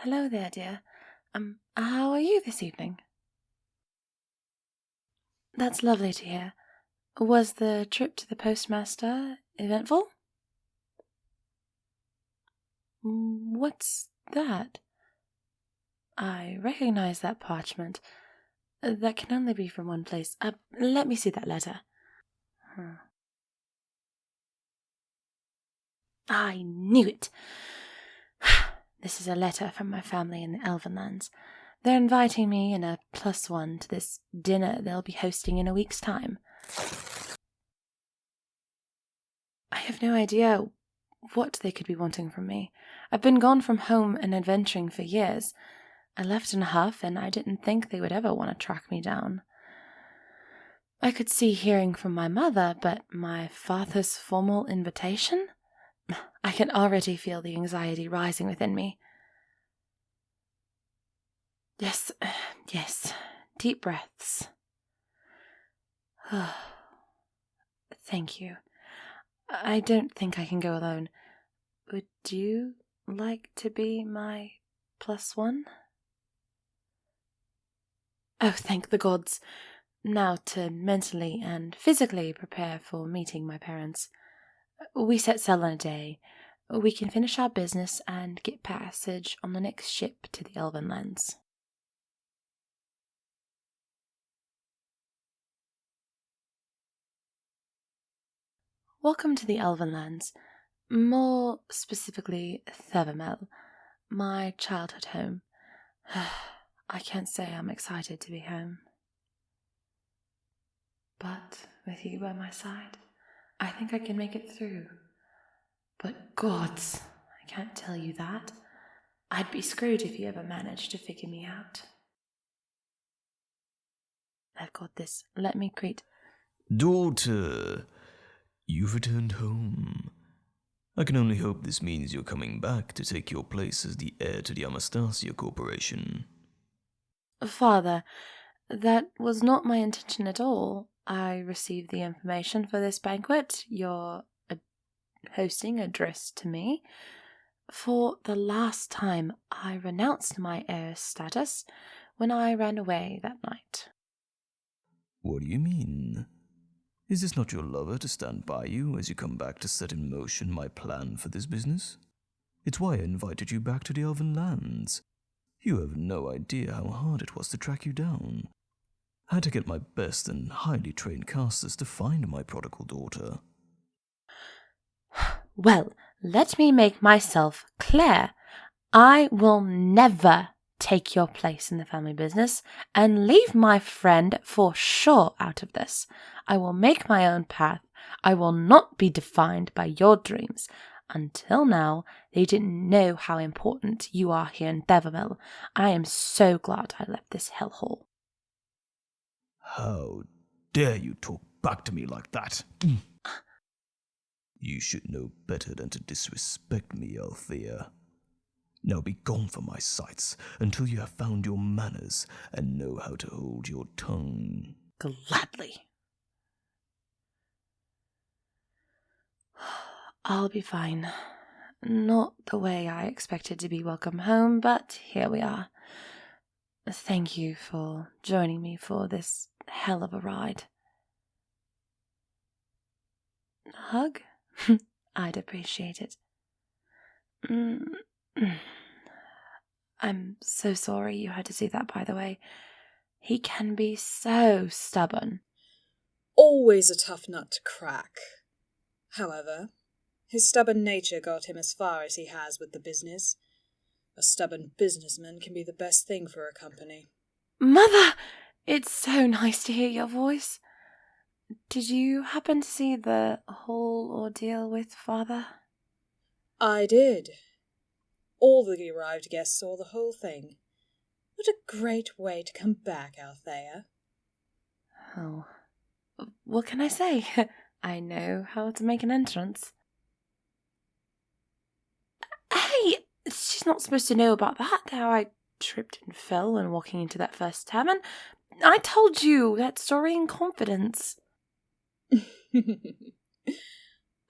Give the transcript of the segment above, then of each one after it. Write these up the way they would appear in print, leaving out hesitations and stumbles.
Hello there, dear. How are you this evening? That's lovely to hear. Was the trip to the postmaster eventful? What's that? I recognize that parchment. That can only be from one place. Let me see that letter. I knew it! This is a letter from my family in the Elven Lands. They're inviting me and a +1 to this dinner they'll be hosting in a week's time. I have no idea what they could be wanting from me. I've been gone from home and adventuring for years. I left in a huff, and I didn't think they would ever want to track me down. I could see hearing from my mother, but my father's formal invitation? I can already feel the anxiety rising within me. Yes, deep breaths. Thank you. I don't think I can go alone. Would you like to be my +1? Oh, thank the gods. Now to mentally and physically prepare for meeting my parents. We set sail in a day. We can finish our business and get passage on the next ship to the Elven Lands. Welcome to the Elven Lands. More specifically, Thevamel, my childhood home. I can't say I'm excited to be home. But with you by my side, I think I can make it through. But gods, I can't tell you that. I'd be screwed if you ever managed to figure me out. I've got this. Let me greet. Daughter, you've returned home. I can only hope this means you're coming back to take your place as the heir to the Anastasia Corporation. Father, that was not my intention at all. I received the information for this banquet you're hosting addressed to me. For the last time, I renounced my heir status when I ran away that night. What do you mean? Is this not your lover to stand by you as you come back to set in motion my plan for this business? It's why I invited you back to the Elven Lands. You have no idea how hard it was to track you down. I had to get my best and highly trained casters to find my prodigal daughter. Well, let me make myself clear. I will never take your place in the family business and leave my friend for sure out of this. I will make my own path. I will not be defined by your dreams. Until now, they didn't know how important you are here in Thevamel. I am so glad I left this hellhole. How dare you talk back to me like that? You should know better than to disrespect me, Althaea. Now be gone from my sights until you have found your manners and know how to hold your tongue. Gladly. I'll be fine. Not the way I expected to be welcome home, but here we are. Thank you for joining me for this hell of a ride. Hug? I'd appreciate it. I'm so sorry you had to see that, by the way. He can be so stubborn. Always a tough nut to crack. However, his stubborn nature got him as far as he has with the business. A stubborn businessman can be the best thing for a company. Mother! It's so nice to hear your voice. Did you happen to see the whole ordeal with Father? I did. All the arrived guests saw the whole thing. What a great way to come back, Althaea. Oh, what can I say? I know how to make an entrance. Hey, she's not supposed to know about that, how I tripped and fell when walking into that first tavern. I told you that story in confidence.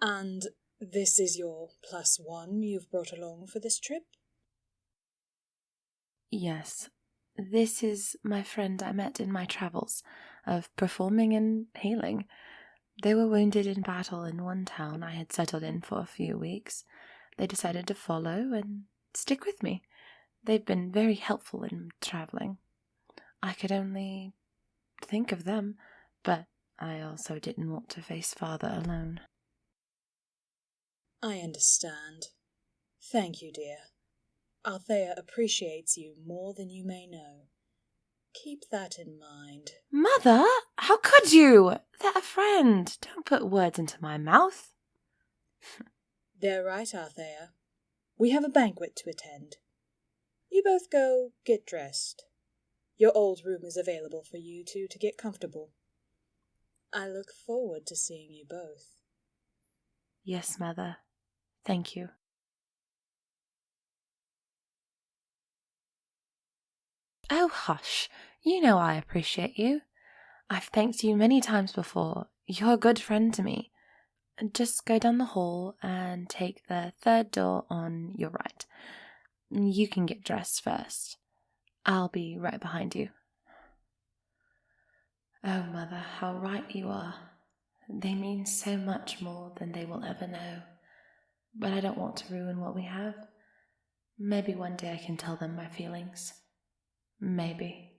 And this is your +1 you've brought along for this trip? Yes, this is my friend I met in my travels of performing and healing. They were wounded in battle in one town I had settled in for a few weeks. They decided to follow and stick with me. They've been very helpful in traveling. I could only think of them, but I also didn't want to face Father alone. I understand. Thank you, dear. Althaea appreciates you more than you may know. Keep that in mind. Mother, how could you? They're a friend. Don't put words into my mouth. They're right, Althaea. We have a banquet to attend. You both go get dressed. Your old room is available for you two to get comfortable. I look forward to seeing you both. Yes, Mother. Thank you. Oh, hush. You know I appreciate you. I've thanked you many times before. You're a good friend to me. Just go down the hall and take the third door on your right. You can get dressed first. I'll be right behind you. Oh, Mother, how right you are. They mean so much more than they will ever know. But I don't want to ruin what we have. Maybe one day I can tell them my feelings. Maybe.